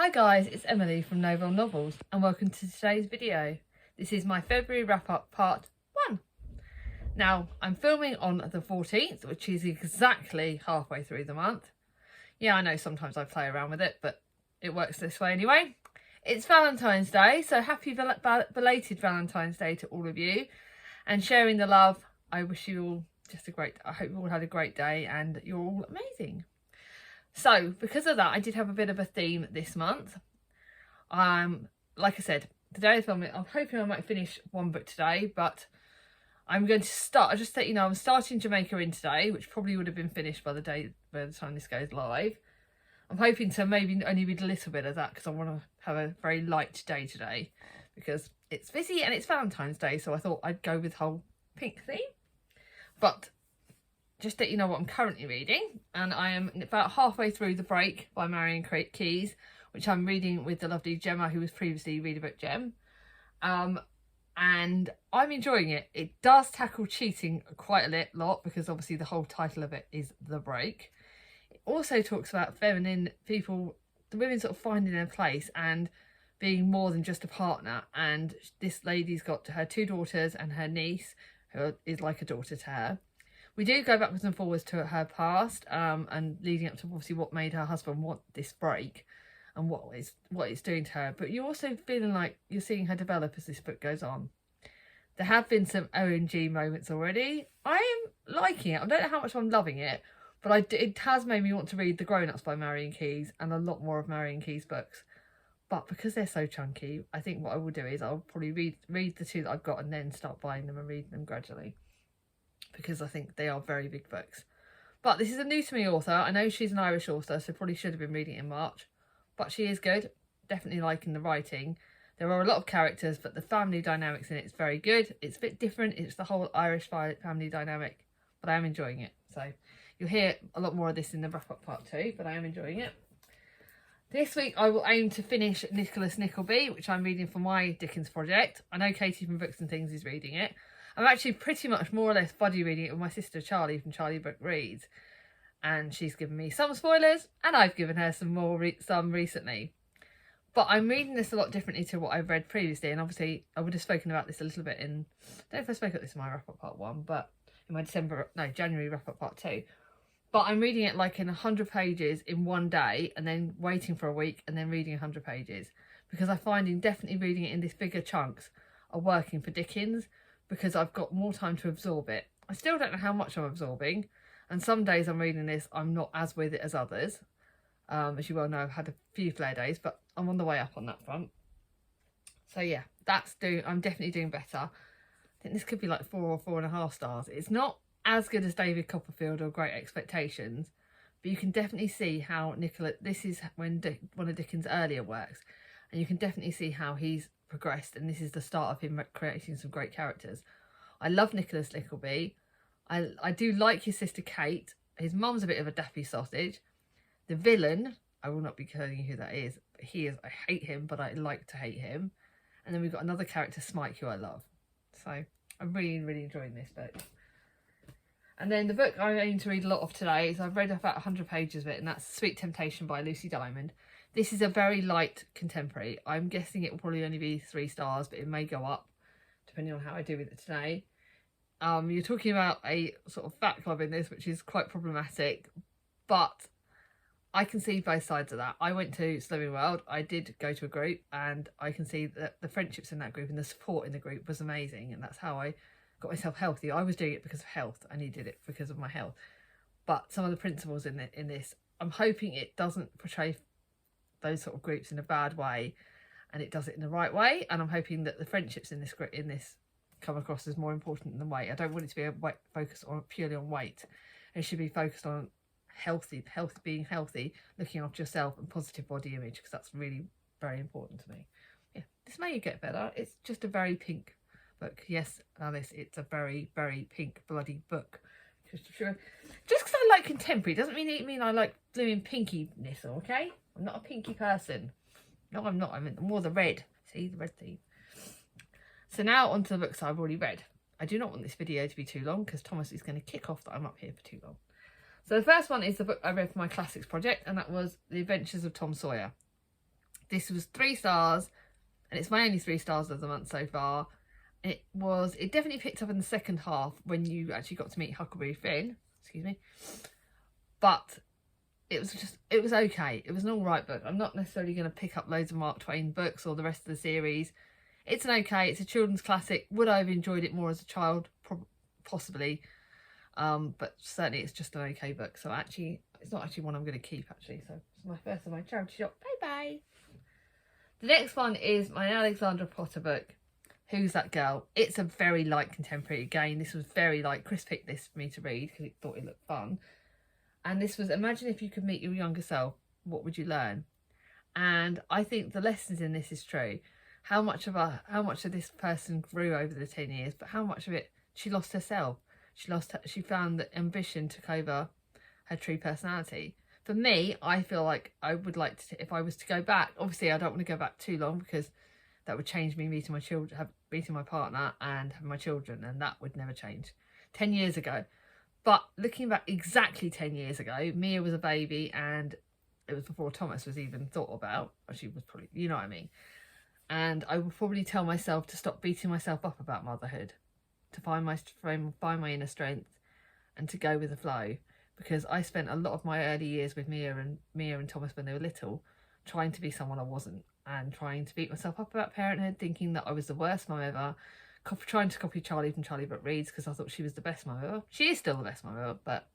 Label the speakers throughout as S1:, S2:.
S1: Hi guys, it's Emily from Novel Novels and welcome to today's video. This is my February wrap up part 1. Now, I'm filming on the 14th, which is exactly halfway through the month. Yeah, I know sometimes I play around with it, but it works this way anyway. It's Valentine's Day, so happy belated Valentine's Day to all of you. And sharing the love, I wish you all I hope you all had a great day and you're all amazing. So, because of that, I did have a bit of a theme this month. Like I said, today is filming. I'm hoping I might finish one book today, but I'm going to start. I'll just let you know, I'm starting Jamaica in today, which probably would have been finished by the time this goes live. I'm hoping to maybe only read a little bit of that because I want to have a very light day today because it's busy and it's Valentine's Day, so I thought I'd go with the whole pink theme. But just let you know what I'm currently reading, and I am about halfway through The Break by Marion Keyes, which I'm reading with the lovely Gemma, who was previously Read About Gem. And I'm enjoying it. It does tackle cheating quite a lot because obviously the whole title of it is The Break. It also talks about feminine people, the women sort of finding their place and being more than just a partner. And this lady's got her 2 daughters and her niece, who is like a daughter to her. We do go backwards and forwards to her past, and leading up to obviously what made her husband want this break and what it's doing to her. But you're also feeling like you're seeing her develop as this book goes on. There have been some OMG moments already. I am liking it. I don't know how much I'm loving it, but it has made me want to read The Grown-Ups by Marion Keyes and a lot more of Marion Keyes books. But because they're so chunky, I think what I will do is I'll probably read the 2 that I've got and then start buying them and reading them gradually, because I think they are very big books. But this is a new to me author. I know she's an Irish author, so probably should have been reading it in March. But she is good. Definitely liking the writing. There are a lot of characters, but the family dynamics in it is very good. It's a bit different. It's the whole Irish family dynamic, but I am enjoying it. So you'll hear a lot more of this in the wrap-up part 2, but I am enjoying it. This week I will aim to finish Nickleby, which I'm reading for my Dickens project. I know Katie from Books and Things is reading it. I'm actually pretty much more or less buddy reading it with my sister Charlie from Charlie Book Reads, and she's given me some spoilers and I've given her some recently. But I'm reading this a lot differently to what I've read previously, and obviously I would have spoken about this a little bit in, I don't know if I spoke about this in my wrap-up part 1, but in my January wrap-up part 2. But I'm reading it like in 100 pages in one day and then waiting for a week and then reading 100 pages, because I find definitely reading it in these bigger chunks are working for Dickens, because I've got more time to absorb it. I still don't know how much I'm absorbing, and some days I'm reading this, I'm not as with it as others. As you well know, I've had a few flare days, but I'm on the way up on that front. So yeah, I'm definitely doing better. I think this could be like 4 or 4.5 stars. It's not as good as David Copperfield or Great Expectations, but you can definitely see how this is when one of Dickens' earlier works, and you can definitely see how he's progressed, and this is the start of him creating some great characters. I love Nicholas Nickleby. I do like his sister Kate. His mum's a bit of a dappy sausage. The villain, I will not be telling you who that is, but I hate him, but I like to hate him. And then we've got another character, Smike, who I love. So I'm really, really enjoying this book. And then the book I'm aiming to read a lot of today is, I've read about 100 pages of it, and that's Sweet Temptation by Lucy Diamond. This is a very light contemporary. I'm guessing it will probably only be 3 stars, but it may go up depending on how I do with it today. You're talking about a sort of fat club in this, which is quite problematic, but I can see both sides of that. I went to Slimming World. I did go to a group, and I can see that the friendships in that group and the support in the group was amazing, and that's how I got myself healthy. I was doing it because of health. I needed it because of my health. But some of the principles in this, I'm hoping it doesn't portray those sort of groups in a bad way, and it does it in the right way. And I'm hoping that the friendships in this come across as more important than weight. I don't want it to be focused on purely on weight. It should be focused on being healthy, looking after yourself, and positive body image, because that's really very important to me. Yeah, this may get better. It's just a very pink book. Yes, Alice, it's a very, very pink bloody book. Just because I like contemporary doesn't mean I like blooming pinkiness, okay? I'm not a pinky person. No, I'm not. I'm more the red. See, the red theme. So now on to the books I've already read. I do not want this video to be too long, because Thomas is going to kick off that I'm up here for too long. So the first one is the book I read for my classics project, and that was The Adventures of Tom Sawyer. This was 3 stars, and it's my only 3 stars of the month so far. It definitely picked up in the second half when you actually got to meet Huckleberry Finn, excuse me. But it was okay. It was an alright book. I'm not necessarily going to pick up loads of Mark Twain books or the rest of the series. It's it's a children's classic. Would I have enjoyed it more as a child? Possibly. But certainly it's just an okay book. So actually, it's not actually one I'm going to keep actually. So it's my first of my charity shop. Bye bye. The next one is my Alexandra Potter book, Who's That Girl? It's a very light contemporary. Again, this was very light. Chris picked this for me to read because he thought it looked fun. And this was, imagine if you could meet your younger self, what would you learn? And I think the lessons in this is true. How much of this person grew over the 10 years, but how much of it she lost herself. She found that ambition took over her true personality. For me, I feel like I would like to, if I was to go back, obviously I don't want to go back too long because that would change me meeting my children, meeting my partner and having my children, and that would never change. 10 years ago. But looking back exactly 10 years ago, Mia was a baby and it was before Thomas was even thought about. Or she was probably, you know what I mean. And I would probably tell myself to stop beating myself up about motherhood, to find my inner strength and to go with the flow. Because I spent a lot of my early years with Mia and Thomas when they were little, trying to be someone I wasn't and trying to beat myself up about parenthood, thinking that I was the worst mum ever. Trying to copy Charlie from Charlie But Reads because I thought she was the best mum ever. She is still the best mum ever, but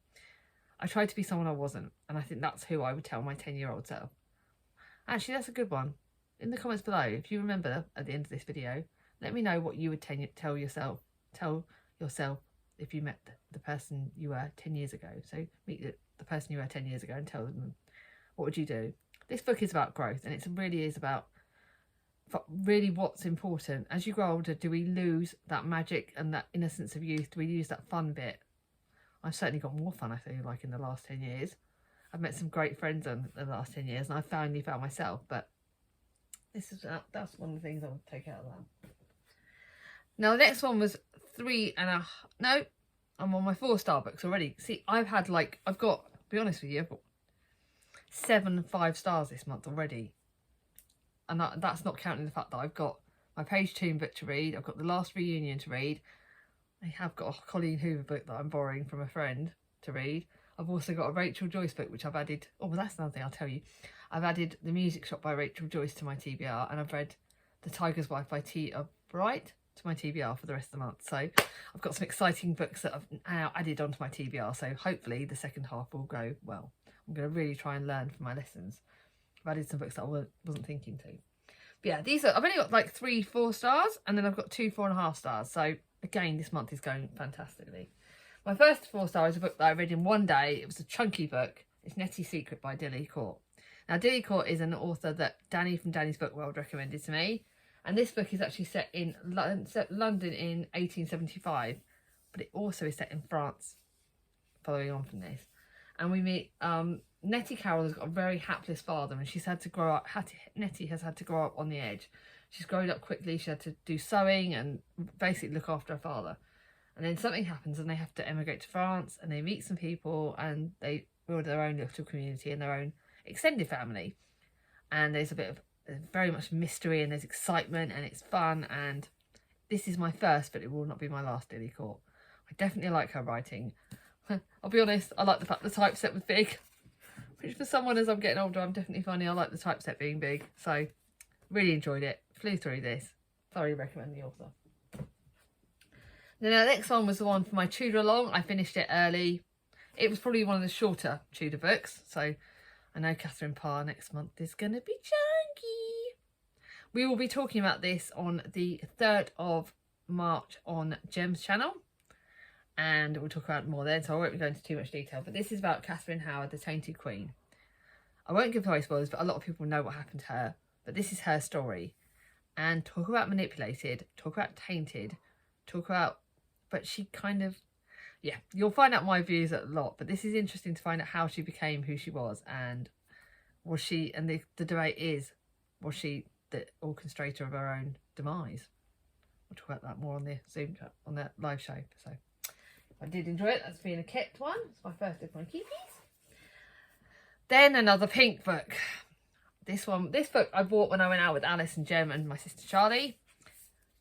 S1: I tried to be someone I wasn't, and I think that's who I would tell my 10-year-old self. Actually, that's a good one. In the comments below, if you remember at the end of this video, let me know what you would tell yourself if you met the person you were 10 years ago. So meet the person you were 10 years ago and tell them, what would you do? This book is about growth, and it really is about really what's important. As you grow older, do we lose that magic and that innocence of youth? Do we lose that fun bit? I've certainly got more fun, I feel like, in the last 10 years. I've met some great friends in the last 10 years, and I finally found myself. But that's one of the things I would take out of that. Now, the next one was 3.5. No, I'm on my 4-star books already. See, I've got, to be honest with you, I've got 7 5-stars this month already. And that's not counting the fact that I've got my Page Toon book to read. I've got The Last Reunion to read. I have got a Colleen Hoover book that I'm borrowing from a friend to read. I've also got a Rachel Joyce book, which I've added. Oh, well, that's another thing I'll tell you. I've added The Music Shop by Rachel Joyce to my TBR. And I've read The Tiger's Wife by T.A. Bright to my TBR for the rest of the month. So I've got some exciting books that I've now added onto my TBR. So hopefully the second half will go well. I'm going to really try and learn from my lessons. I've added some books that I wasn't thinking to. But yeah, I've only got like 3 4-stars, and then I've got 2 4.5 stars. So again, this month is going fantastically. My first 4-star is a book that I read in one day. It was a chunky book. It's Netties Secret by Dilly Court. Now, Dilly Court is an author that Danny from Danny's Book World recommended to me. And this book is actually set in London in 1875, but it also is set in France, following on from this. And we meet Nettie Carroll has got a very hapless father, and she's had to grow up. Nettie has had to grow up on the edge. She's grown up quickly. She had to do sewing and basically look after her father. And then something happens, and they have to emigrate to France, and they meet some people, and they build their own little community and their own extended family. And there's very much mystery, and there's excitement, and it's fun. And this is my first, but it will not be my last Dilly Court. I definitely like her writing. I'll be honest, I like the fact the typeset was big. Which for someone as I'm getting older, I'm definitely finding I like the typeset being big. So, really enjoyed it. Flew through this. Thoroughly recommend the author. Then the next one was the one for my Tudor along. I finished it early. It was probably one of the shorter Tudor books. So, I know Catherine Parr next month is going to be chunky. We will be talking about this on the 3rd of March on Gem's channel. And we'll talk about it more then, so I won't be going into too much detail. But this is about Catherine Howard, the Tainted Queen. I won't give away spoilers, but a lot of people know what happened to her. But this is her story. And talk about manipulated, talk about tainted, but she kind of, yeah, you'll find out my views a lot. But this is interesting to find out how she became who she was. And was she, and the debate is, was she the orchestrator of her own demise? We'll talk about that more on the Zoom chat, on the live show. So I did enjoy it. That's being a kept one. It's my first of my keepies. Then another pink book. This book I bought when I went out with Alice and Jem and my sister Charlie.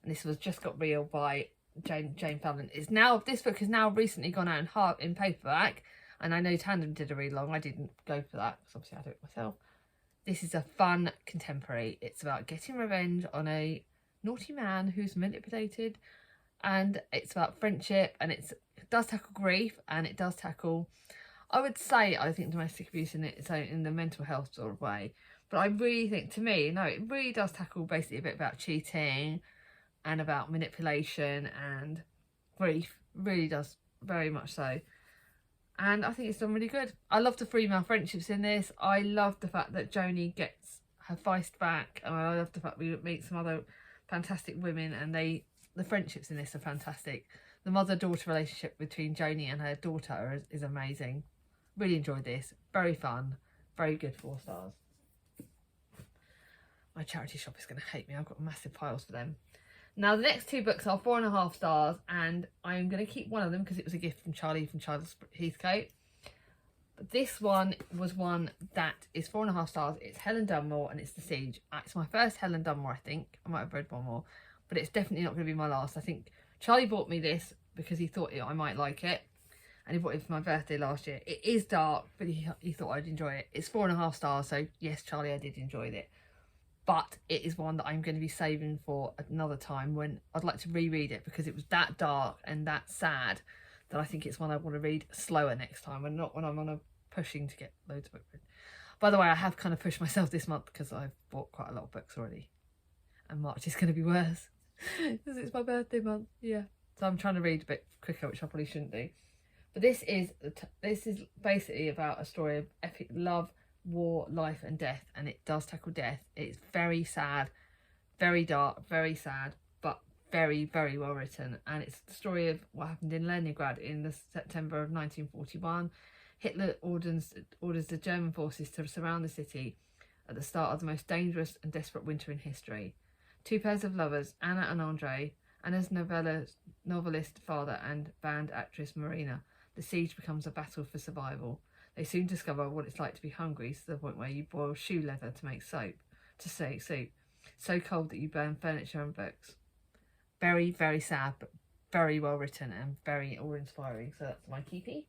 S1: And this was Just Got Real by Jane Falvin. This book has now recently gone out in paperback. And I know Tandem did a read along. I didn't go for that because obviously I do it myself. This is a fun contemporary. It's about getting revenge on a naughty man who's manipulated, and it's about friendship, and it does tackle grief, and it does tackle, I would say, I think domestic abuse in the mental health sort of way. But I really think, to me, no, it really does tackle basically a bit about cheating and about manipulation and grief. Really does, very much so. And I think it's done really good. I love the female friendships in this. I love the fact that Joni gets her feist back. And I love the fact we meet some other fantastic women. And the friendships in this are fantastic. The mother-daughter relationship between Joni and her daughter is amazing. Really enjoyed this. Very fun. Very good, 4 stars. My charity shop is going to hate me. I've got massive piles for them. Now, the next 2 books are 4.5 stars, and I'm going to keep one of them because it was a gift from Charlie from Charles Heathcote. But this one was one that is 4.5 stars. It's Helen Dunmore, and it's The Siege. It's my first Helen Dunmore, I think. I might have read one more, but it's definitely not going to be my last. I think Charlie bought me this because he thought I might like it, and he bought it for my birthday last year. It is dark, but he thought I'd enjoy it. It's 4.5 stars, so yes, Charlie, I did enjoy it. But it is one that I'm going to be saving for another time when I'd like to reread it, because it was that dark and that sad that I think it's one I want to read slower next time, and not when I'm on a pushing to get loads of books. By the way, I have kind of pushed myself this month because I've bought quite a lot of books already, and March is going to be worse because it's my birthday month. Yeah, so I'm trying to read a bit quicker, which I probably shouldn't do. But this is basically about a story of epic love, war, life and death, and it does tackle death. It's very sad, very dark, very sad, but very, very well written. And it's the story of what happened in Leningrad in the September of 1941. Hitler orders the German forces to surround the city at the start of the most dangerous and desperate winter in history. 2 pairs of lovers, Anna and Andre, Anna's novelist father and band actress Marina. The siege becomes a battle for survival. They soon discover what it's like to be hungry, to the point where you boil shoe leather to make soup, so cold that you burn furniture and books. Very, very sad, but very well written and very awe-inspiring. So that's my keepie.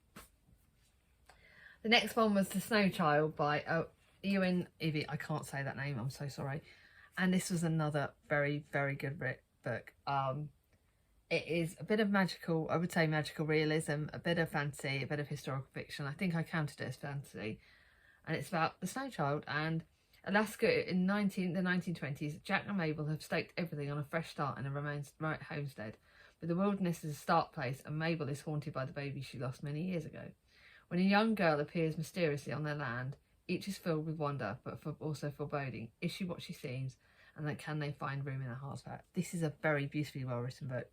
S1: The next one was The Snow Child by Ewan Ivy. I can't say that name, I'm so sorry. And this was another very, very good book. It is a bit of magical, I would say magical realism, a bit of fantasy, a bit of historical fiction. I think I counted it as fantasy. And it's about the Snow Child and Alaska in the 1920s. Jack and Mabel have staked everything on a fresh start in a remote homestead. But the wilderness is a start place, and Mabel is haunted by the baby she lost many years ago. When a young girl appears mysteriously on their land, each is filled with wonder, but also foreboding. Is she what she seems? And then can they find room in their hearts for her? This is a very beautifully well-written book.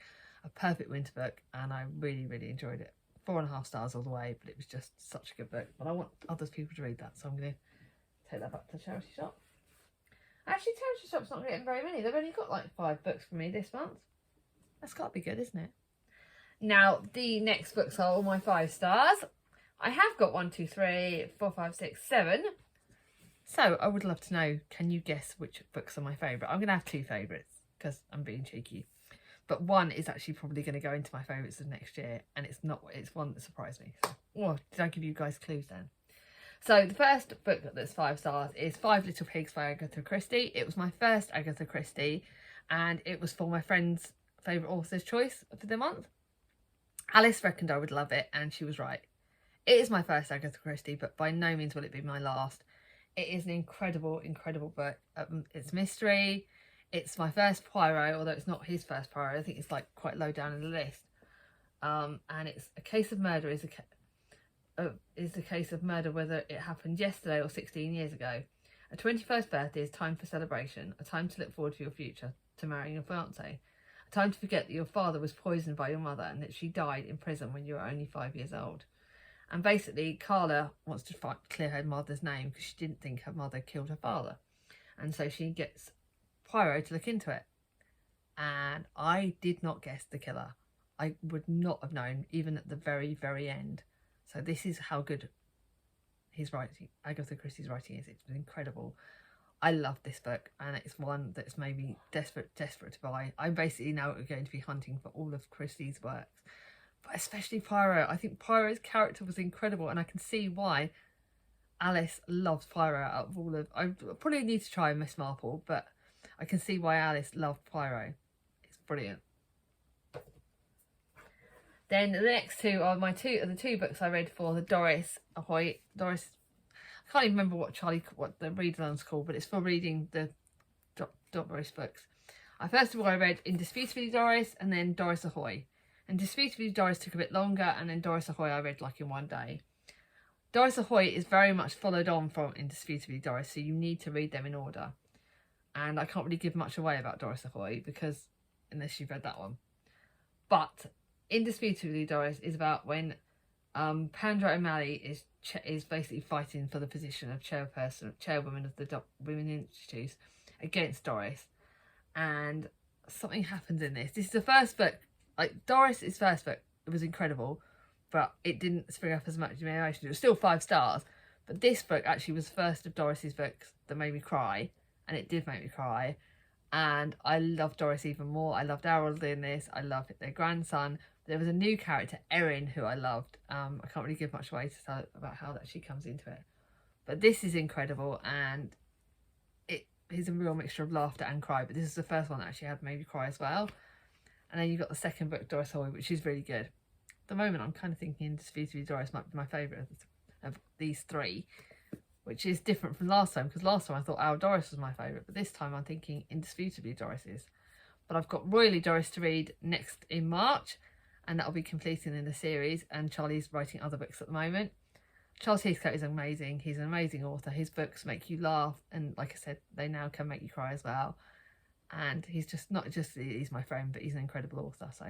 S1: A perfect winter book, and I really, really enjoyed it. 4.5 stars all the way, but it was just such a good book. But I want other people to read that, so I'm going to take that back to the charity shop. Actually, charity shop's not getting very many. They've only got like 5 books for me this month. That's got to be good, isn't it? Now, the next books are all my 5 stars. I have got 1, 2, 3, 4, 5, 6, 7. So I would love to know, can you guess which books are my favourite? I'm going to have 2 favourites because I'm being cheeky. But one is actually probably going to go into my favourites of next year, and it's one that surprised me. So, oh, did I give you guys clues then? So the first book that's 5 stars is 5 Little Pigs by Agatha Christie. It was my first Agatha Christie, and it was for my friend's favourite author's choice for the month. Alice reckoned I would love it, and she was right. It is my first Agatha Christie, but by no means will it be my last. It is an incredible, incredible book. It's mystery. It's my first Poirot, although it's not his first Poirot. I think it's like quite low down in the list. And it's a case of murder. Is a case of murder whether it happened yesterday or 16 years ago. A 21st birthday is time for celebration, a time to look forward to your future, to marrying your fiancé, a time to forget that your father was poisoned by your mother and that she died in prison when you were only 5 years old. And basically, Carla wants to clear her mother's name because she didn't think her mother killed her father. And so she gets Poirot to look into it. And I did not guess the killer. I would not have known, even at the very, very end. So this is how good his writing, Agatha Christie's writing is. It's incredible. I love this book, and it's one that's made me desperate to buy. I'm basically now going to be hunting for all of Christie's works, but especially Pyro. I think Pyro's character was incredible, and I can see why Alice loves Pyro out of all of... I probably need to try Miss Marple, but I can see why Alice loved Pyro. It's brilliant. Then the next two are the two books I read for the Doris Ahoy. I can't even remember what the read-along's called, but it's for reading the Doris books. First of all, I read Indisputably Doris and then Doris Ahoy. Indisputably Doris took a bit longer, and then Doris Ahoy I read like in one day. Doris Ahoy is very much followed on from Indisputably Doris, so you need to read them in order. And I can't really give much away about Doris Ahoy because unless you've read that one. But Indisputably Doris is about when Pandra O'Malley is basically fighting for the position of chairwoman of the Women Institute against Doris, and something happens in this. This is the first book. Like Doris's first book, it was incredible, but it didn't spring up as much emotion. It was still 5 stars, but this book actually was the first of Doris's books that made me cry, and it did make me cry. And I loved Doris even more. I loved Errol in this. I loved their grandson. There was a new character, Erin, who I loved. I can't really give much away to tell about how that she comes into it. But this is incredible, and it is a real mixture of laughter and cry. But this is the first one that actually had made me cry as well. And then you've got the second book, Doris Ahoy, which is really good. At the moment, I'm kind of thinking Indisputably Doris might be my favourite of these 3, which is different from last time, because last time I thought Our Doris was my favourite, but this time I'm thinking Indisputably Doris is. But I've got Royally Doris to read next in March, and that'll be completing in the series, and Charlie's writing other books at the moment. Charles Heathcote is amazing. He's an amazing author. His books make you laugh, and like I said, they now can make you cry as well. And he's just not just he's my friend, but he's an incredible author. So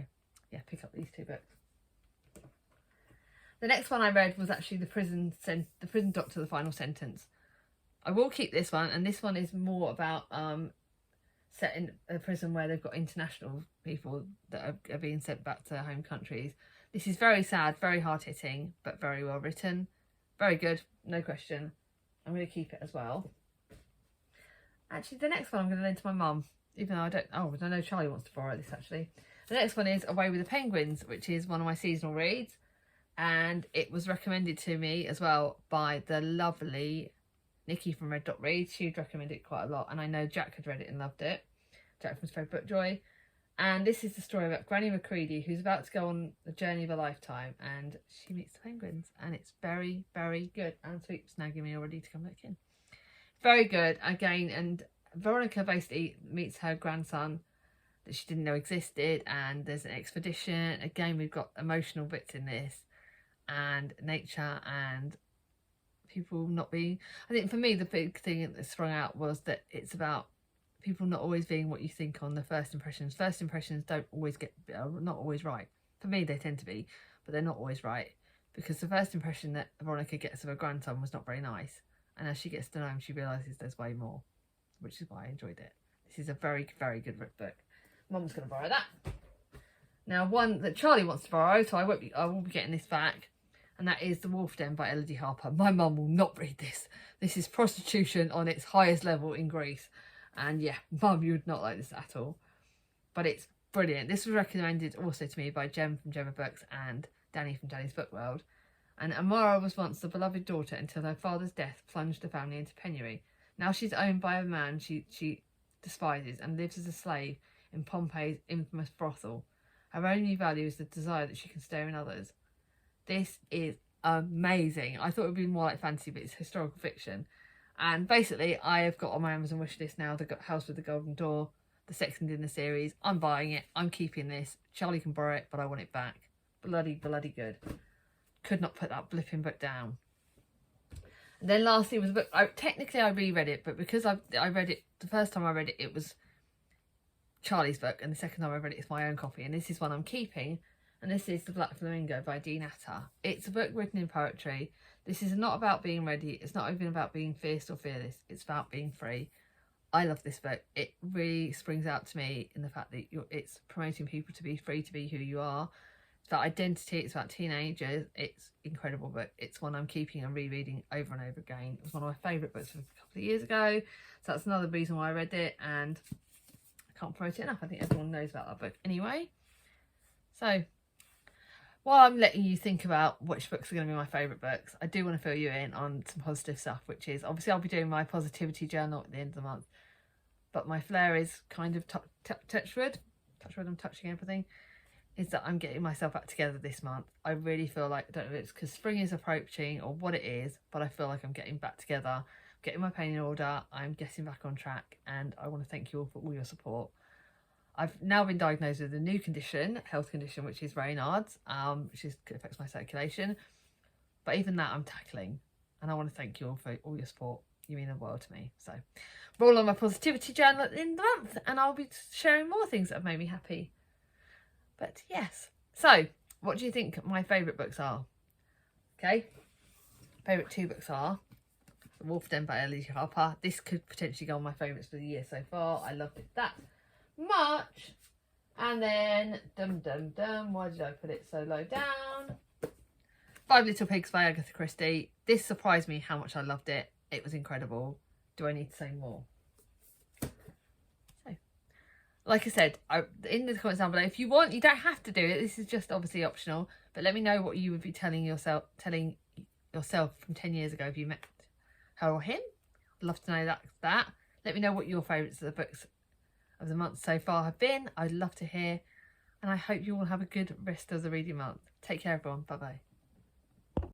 S1: yeah, pick up these 2 books. The next one I read was actually the Prison Doctor, The Final Sentence. I will keep this one, and this one is more about set in a prison where they've got international people that are being sent back to their home countries. This is very sad, very hard-hitting, but very well written. Very good, no question. I'm going to keep it as well. Actually, the next one I'm going to lend to my mum, even though I know Charlie wants to borrow this actually. The next one is Away with the Penguins, which is one of my seasonal reads, and it was recommended to me as well by the lovely Nikki from Red Dot Reads. She'd recommended it quite a lot, and I know Jack had read it and loved it. Jack from Spread Book Joy. And this is the story about Granny Macready, who's about to go on the journey of a lifetime, and she meets the penguins, and it's very, very good. And Sweet's nagging me already to come back in. Very good again, and Veronica basically meets her grandson that she didn't know existed, and there's an expedition. Again, we've got emotional bits in this, and nature and people not being... I think for me the big thing that sprung out was that it's about people not always being what you think on the first impressions. First impressions not always right. For me they tend to be, but they're not always right, because the first impression that Veronica gets of her grandson was not very nice, and as she gets to know him she realises there's way more, which is why I enjoyed it. This is a very, very good book. Mum's going to borrow that. Now, one that Charlie wants to borrow, so I will be getting this back, and that is The Wolf Den by Elodie Harper. My mum will not read this. This is prostitution on its highest level in Greece. And yeah, Mum, you would not like this at all. But it's brilliant. This was recommended also to me by Jem from Gemma Books and Danny from Danny's Book World. And Amara was once the beloved daughter until her father's death plunged the family into penury. Now she's owned by a man she despises and lives as a slave in Pompey's infamous brothel. Her only value is the desire that she can stare in others. This is amazing. I thought it would be more like fantasy, but it's historical fiction. And basically, I have got on my Amazon wishlist now the House with the Golden Door, the second in the series. I'm buying it. I'm keeping this. Charlie can borrow it, but I want it back. Bloody, bloody good. Could not put that blipping book down. And then lastly was a book. Technically, I reread it, but because I read it the first time I read it, it was Charlie's book, and the second time I read it, it's my own copy. And this is one I'm keeping. And this is The Black Flamingo by Dean Atta. It's a book written in poetry. This is not about being ready. It's not even about being fierce or fearless. It's about being free. I love this book. It really springs out to me in the fact that it's promoting people to be free to be who you are, It's about identity, it's about teenagers. It's incredible book. It's one I'm keeping and rereading over and over again. It was one of my favourite books from a couple of years ago. So that's another reason why I read it, and I can't promote it enough. I think everyone knows about that book anyway. So while I'm letting you think about which books are going to be my favourite books, I do want to fill you in on some positive stuff, which is obviously I'll be doing my positivity journal at the end of the month. But my flair is kind of touch wood, I'm touching everything, is that I'm getting myself back together this month. I really feel like, I don't know if it's because spring is approaching or what it is, but I feel like I'm getting back together, getting my pain in order, I'm getting back on track, and I want to thank you all for all your support. I've now been diagnosed with a new condition, health condition, which is Raynaud's, which affects my circulation. But even that I'm tackling, and I want to thank you all for all your support. You mean the world to me. So roll on my positivity journal at the end of the month, and I'll be sharing more things that have made me happy. But yes, so what do you think my favourite books are? Okay, favourite 2 books are The Wolf Den by Alicia Harper. This could potentially go on my favourites for the year so far. I loved it that much. And then why did I put it so low down? 5 Little Pigs by Agatha Christie. This surprised me how much I loved it. It was incredible. Do I need to say more? So, like I said, in the comments down below, if you want, you don't have to do it. This is just obviously optional. But let me know what you would be telling yourself from 10 years ago if you met her or him. I'd love to know that. Let me know what your favourites of the books of the month so far have been. I'd love to hear. And I hope you all have a good rest of the reading month. Take care, everyone. Bye-bye.